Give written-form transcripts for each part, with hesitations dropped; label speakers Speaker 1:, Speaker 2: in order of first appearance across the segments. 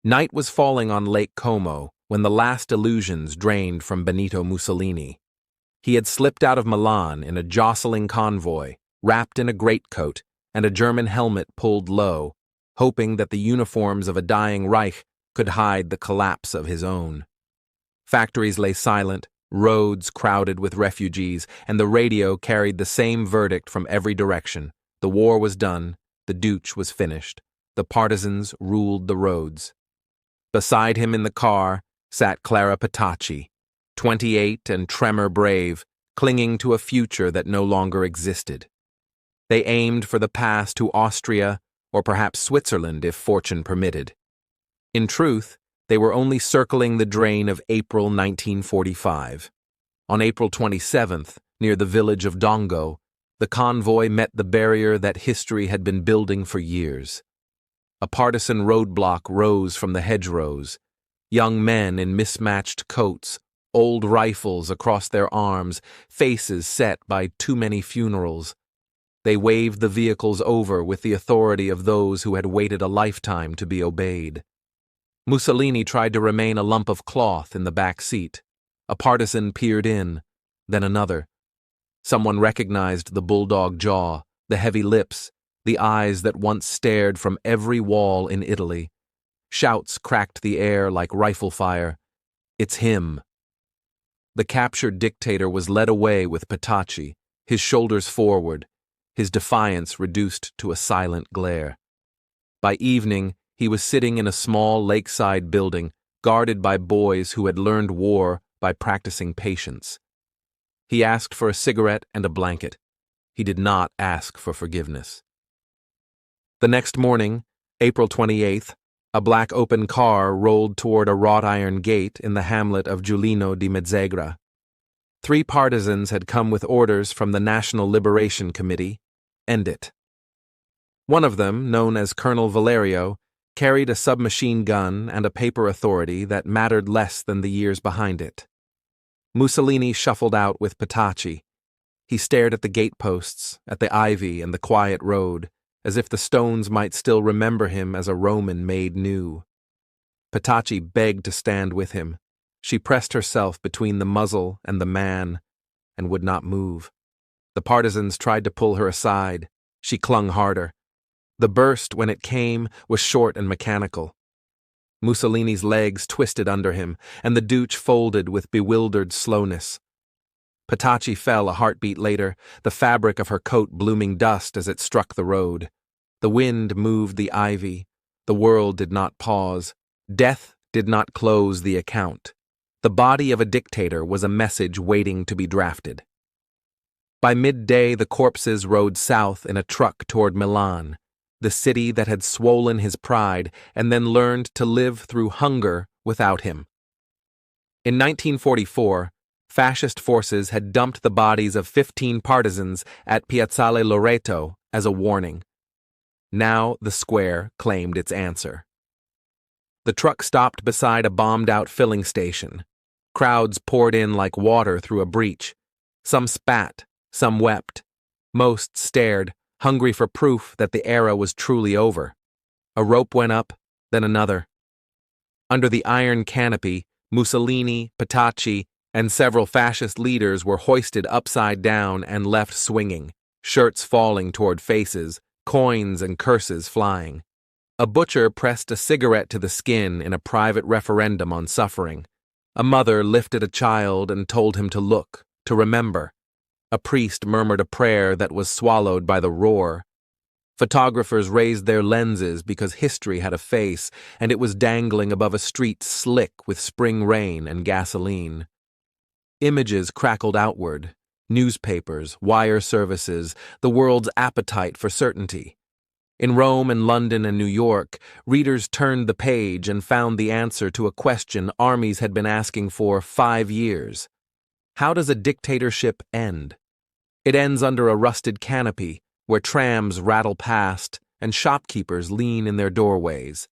Speaker 1: Night was falling on Lake Como when the last illusions drained from Benito Mussolini. He had slipped out of Milan in a jostling convoy, wrapped in a greatcoat and a German helmet pulled low, hoping that the uniforms of a dying Reich could hide the collapse of his own. Factories lay silent, roads crowded with refugees, and the radio carried the same verdict from every direction. The war was done, the Duce was finished, the partisans ruled the roads. Beside him in the car sat Clara Petacci, 28 and tremor brave, clinging to a future that no longer existed. They aimed for the pass to Austria or perhaps Switzerland if fortune permitted. In truth, they were only circling the drain of April 1945. On April 27th, near the village of Dongo, the convoy met the barrier that history had been building for years. A partisan roadblock rose from the hedgerows. Young men in mismatched coats, old rifles across their arms, faces set by too many funerals. They waved the vehicles over with the authority of those who had waited a lifetime to be obeyed. Mussolini tried to remain a lump of cloth in the back seat. A partisan peered in, then another. Someone recognized the bulldog jaw, the heavy lips, the eyes that once stared from every wall in Italy. Shouts cracked the air like rifle fire. It's him. The captured dictator was led away with Petacci, his shoulders forward, his defiance reduced to a silent glare. By evening, he was sitting in a small lakeside building, guarded by boys who had learned war by practicing patience. He asked for a cigarette and a blanket. He did not ask for forgiveness. The next morning, April 28th, a black open car rolled toward a wrought iron gate in the hamlet of Giulino di Mezzegra. 3 partisans had come with orders from the National Liberation Committee. End it. One of them, known as Colonel Valerio, carried a submachine gun and a paper authority that mattered less than the years behind it. Mussolini shuffled out with Petacci. He stared at the gateposts, at the ivy and the quiet road, as if the stones might still remember him as a Roman made new. Petacci begged to stand with him. She pressed herself between the muzzle and the man, and would not move. The partisans tried to pull her aside. She clung harder. The burst, when it came, was short and mechanical. Mussolini's legs twisted under him, and the Duce folded with bewildered slowness. Petacci fell a heartbeat later, the fabric of her coat blooming dust as it struck the road. The wind moved the ivy. The world did not pause. Death did not close the account. The body of a dictator was a message waiting to be drafted. By midday, the corpses rode south in a truck toward Milan, the city that had swollen his pride and then learned to live through hunger without him. In 1944, fascist forces had dumped the bodies of 15 partisans at Piazzale Loreto as a warning. Now the square claimed its answer. The truck stopped beside a bombed-out filling station. Crowds poured in like water through a breach. Some spat, some wept. Most stared, hungry for proof that the era was truly over. A rope went up, then another. Under the iron canopy, Mussolini, Petacci, and several fascist leaders were hoisted upside down and left swinging, shirts falling toward faces, coins and curses flying. A butcher pressed a cigarette to the skin in a private referendum on suffering. A mother lifted a child and told him to look, to remember. A priest murmured a prayer that was swallowed by the roar. Photographers raised their lenses because history had a face, and it was dangling above a street slick with spring rain and gasoline. Images crackled outward. Newspapers, wire services, the world's appetite for certainty. In Rome and London and New York, readers turned the page and found the answer to a question armies had been asking for 5 years. How does a dictatorship end? It ends under a rusted canopy, where trams rattle past and shopkeepers lean in their doorways,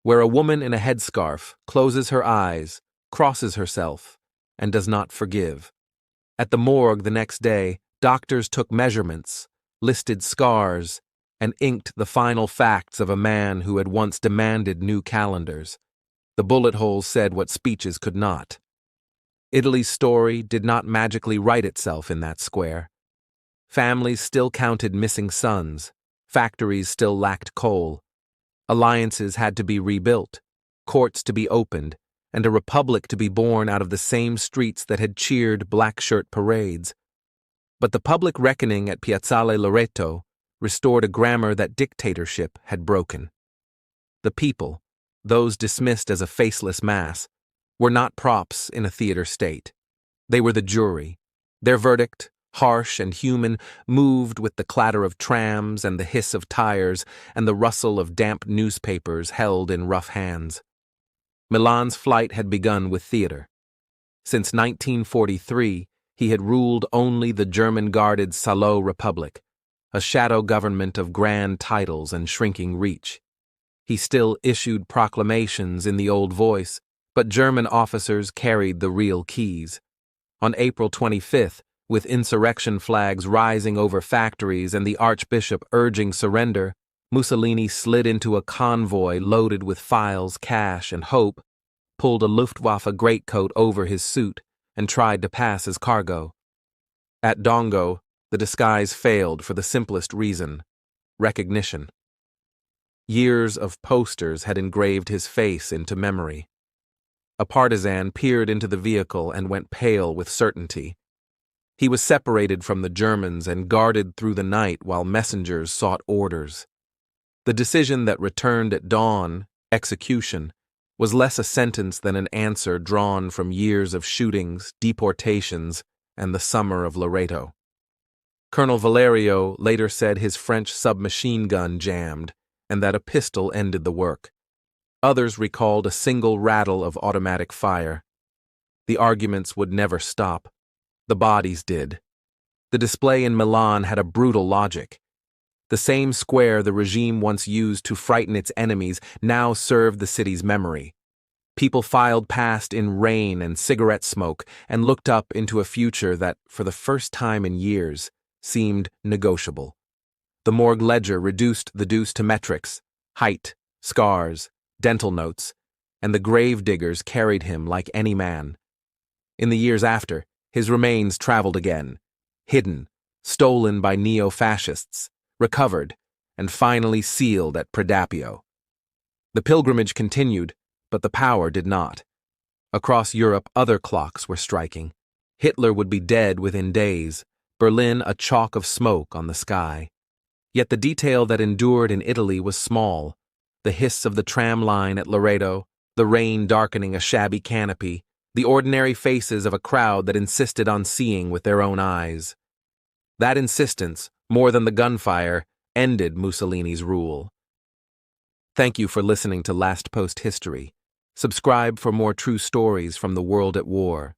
Speaker 1: where a woman in a headscarf closes her eyes, crosses herself, and does not forgive. At the morgue the next day, doctors took measurements, listed scars, and inked the final facts of a man who had once demanded new calendars. The bullet holes said what speeches could not. Italy's story did not magically write itself in that square. Families still counted missing sons, factories still lacked coal, alliances had to be rebuilt, courts to be opened, and a republic to be born out of the same streets that had cheered black shirt parades. But the public reckoning at Piazzale Loreto restored a grammar that dictatorship had broken. The people, those dismissed as a faceless mass, were not props in a theater state. They were the jury. Their verdict, harsh and human, moved with the clatter of trams and the hiss of tires and the rustle of damp newspapers held in rough hands. Milan's flight had begun with theater. Since 1943, he had ruled only the German-guarded Salo Republic, a shadow government of grand titles and shrinking reach. He still issued proclamations in the old voice, but German officers carried the real keys. On April 25th, with insurrection flags rising over factories and the Archbishop urging surrender, Mussolini slid into a convoy loaded with files, cash, and hope, pulled a Luftwaffe greatcoat over his suit, and tried to pass as cargo. At Dongo, the disguise failed for the simplest reason: recognition. Years of posters had engraved his face into memory. A partisan peered into the vehicle and went pale with certainty. He was separated from the Germans and guarded through the night while messengers sought orders. The decision that returned at dawn, execution, was less a sentence than an answer drawn from years of shootings, deportations, and the summer of Loreto. Colonel Valerio later said his French submachine gun jammed, and that a pistol ended the work. Others recalled a single rattle of automatic fire. The arguments would never stop. The bodies did. The display in Milan had a brutal logic. The same square the regime once used to frighten its enemies now served the city's memory. People filed past in rain and cigarette smoke and looked up into a future that, for the first time in years, seemed negotiable. The morgue ledger reduced the dues to metrics, height, scars, dental notes, and the grave diggers carried him like any man. In the years after, his remains traveled again, hidden, stolen by neo-fascists, recovered, and finally sealed at Predapio. The pilgrimage continued, but the power did not. Across Europe, other clocks were striking. Hitler would be dead within days, Berlin a chalk of smoke on the sky. Yet the detail that endured in Italy was small: the hiss of the tram line at Loreto, the rain darkening a shabby canopy, the ordinary faces of a crowd that insisted on seeing with their own eyes. That insistence, more than the gunfire, ended Mussolini's rule. Thank you for listening to Last Post History. Subscribe for more true stories from the world at war.